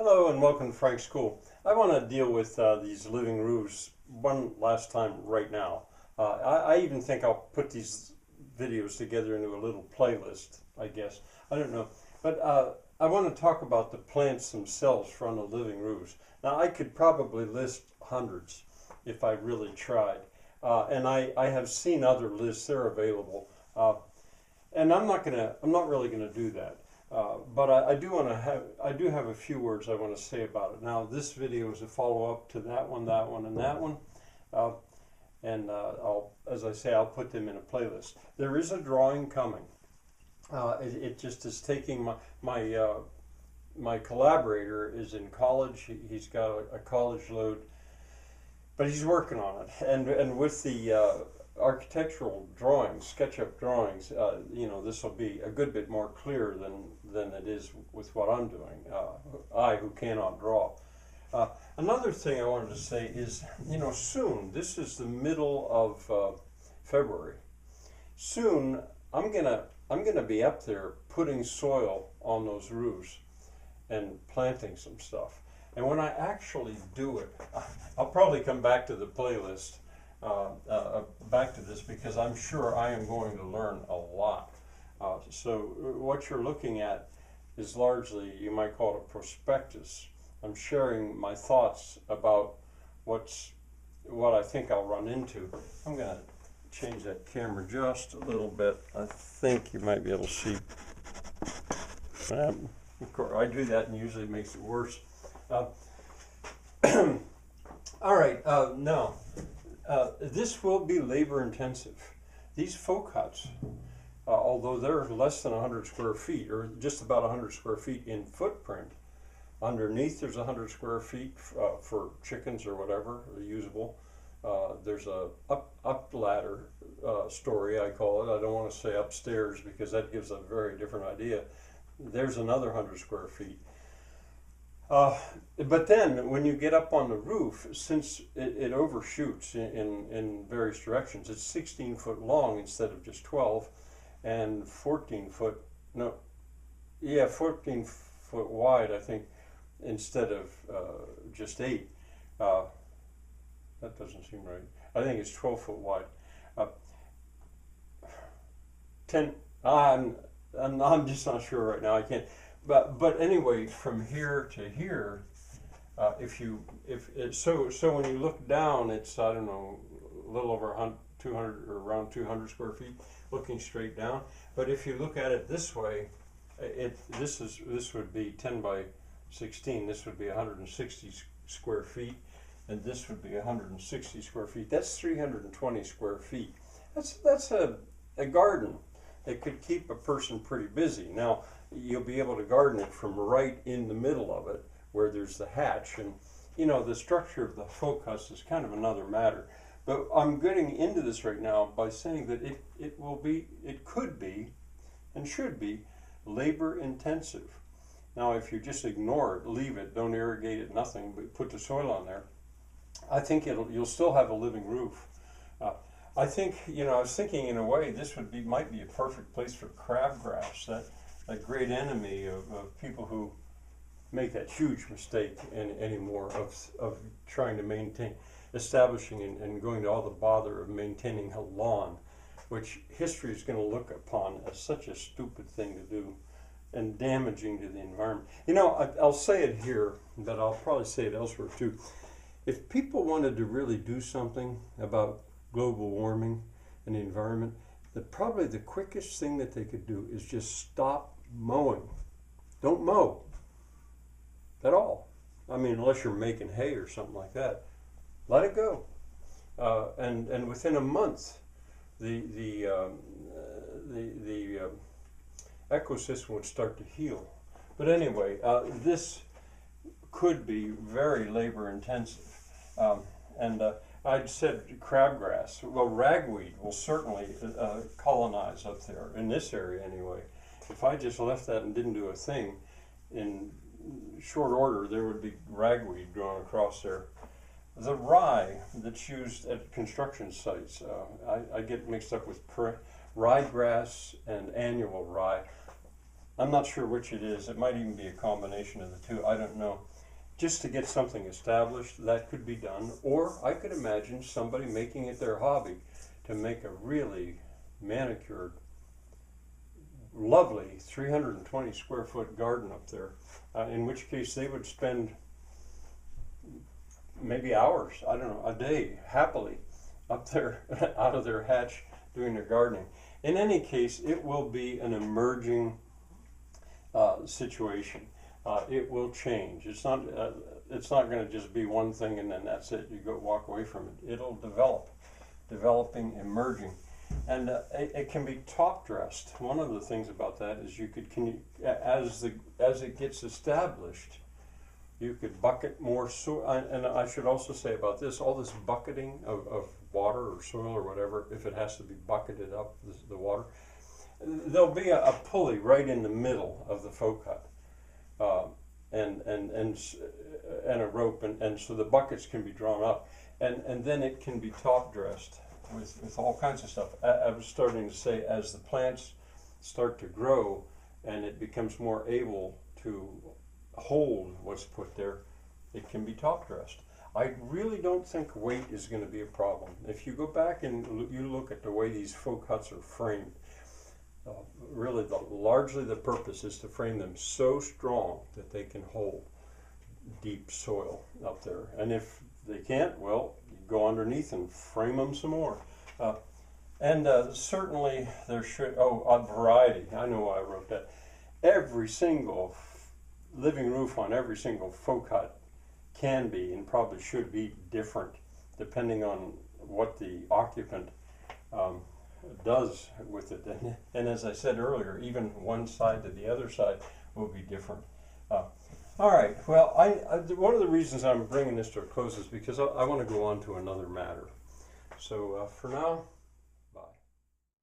Hello and welcome to Frank's School. I want to deal with these living roofs one last time right now. I even think I'll put these videos together into a little playlist, I guess. I don't know. But I want to talk about the plants themselves from the living roofs. Now I could probably list hundreds if I really tried. And I have seen other lists, they're available. And I'm not really gonna do that. But I do have a few words I want to say about it. Now, this video is a follow-up to that one, and that one. As I say, I'll put them in a playlist. There is a drawing coming. It just is taking my collaborator is in college. He's got a college load, but he's working on it. And with the architectural drawings, SketchUp drawings, this will be a good bit more clear than it is with what I'm doing. I who cannot draw. Another thing I wanted to say is, soon, this is the middle of February. Soon, I'm gonna be up there putting soil on those roofs and planting some stuff. And when I actually do it, I'll probably come back to the playlist. Back to this because I'm sure I am going to learn a lot. So what you're looking at is largely, you might call it a prospectus. I'm sharing my thoughts about what I think I'll run into. I'm going to change that camera just a little bit. I think you might be able to see. Of course, I do that and usually it makes it worse. All right, now. This will be labor intensive. These folk huts, although they're less than 100 square feet, or just about 100 square feet in footprint, underneath there's 100 square feet for chickens or whatever, usable. There's a up ladder story, I call it. I don't want to say upstairs because that gives a very different idea. There's another 100 square feet. But then when you get up on the roof, since it overshoots in various directions, it's 16 foot long instead of just 12, and 14 foot wide, I think, instead of just 8. That doesn't seem right. I think it's 12 foot wide. 10. I'm just not sure right now. I can't. But anyway, from here to here, so when you look down, it's, I don't know, a little over 200 or around 200 square feet, looking straight down. But if you look at it this way, this would be 10 by 16. This would be 160 square feet, and this would be 160 square feet. That's 320 square feet. That's a garden. It could keep a person pretty busy. Now, you'll be able to garden it from right in the middle of it where there's the hatch, and the structure of the folk house is kind of another matter. But I'm getting into this right now by saying that it could be and should be labor intensive. Now if you just ignore it, leave it, don't irrigate it, nothing, but put the soil on there, I think you'll still have a living roof. I think, I was thinking in a way this might be a perfect place for crabgrass, that great enemy of people who make that huge mistake anymore of trying to establishing and going to all the bother of maintaining a lawn, which history is going to look upon as such a stupid thing to do and damaging to the environment. I'll say it here, but I'll probably say it elsewhere too. If people wanted to really do something about global warming and the environment, probably the quickest thing that they could do is just stop mowing. Don't mow at all. I mean, unless you're making hay or something like that. Let it go. And within a month, the ecosystem would start to heal. But anyway, this could be very labor intensive. I'd said crabgrass. Well, ragweed will certainly colonize up there, in this area anyway. If I just left that and didn't do a thing, in short order there would be ragweed growing across there. The rye that's used at construction sites, I get mixed up with ryegrass and annual rye. I'm not sure which it is. It might even be a combination of the two. I don't know. Just to get something established, that could be done. Or I could imagine somebody making it their hobby to make a really manicured, lovely 320 square foot garden up there, in which case they would spend maybe hours, I don't know, a day happily up there out of their hatch doing their gardening. In any case, it will be an emerging situation. It will change. It's not going to just be one thing and then that's it. You go walk away from it. It'll develop, developing, emerging, and it can be top dressed. One of the things about that is as it gets established, you could bucket more soil. And I should also say about this, all this bucketing of water or soil or whatever, if it has to be bucketed up, the water, there'll be a pulley right in the middle of the faux cut, and a rope, and so the buckets can be drawn up, and then it can be top dressed with all kinds of stuff. I was starting to say, as the plants start to grow and it becomes more able to hold what's put there, it can be top dressed. I really don't think weight is going to be a problem. If you go back and you look at the way these faux cuts are framed, really largely the purpose is to frame them so strong that they can hold deep soil up there. And if they can't, well, you go underneath and frame them some more. Certainly there should, a variety. I know why I wrote that. Every single living roof on every single faux cut can be and probably should be different depending on what the occupant does with it. And as I said earlier, even one side to the other side will be different. All right, well, one of the reasons I'm bringing this to a close is because I want to go on to another matter. So for now,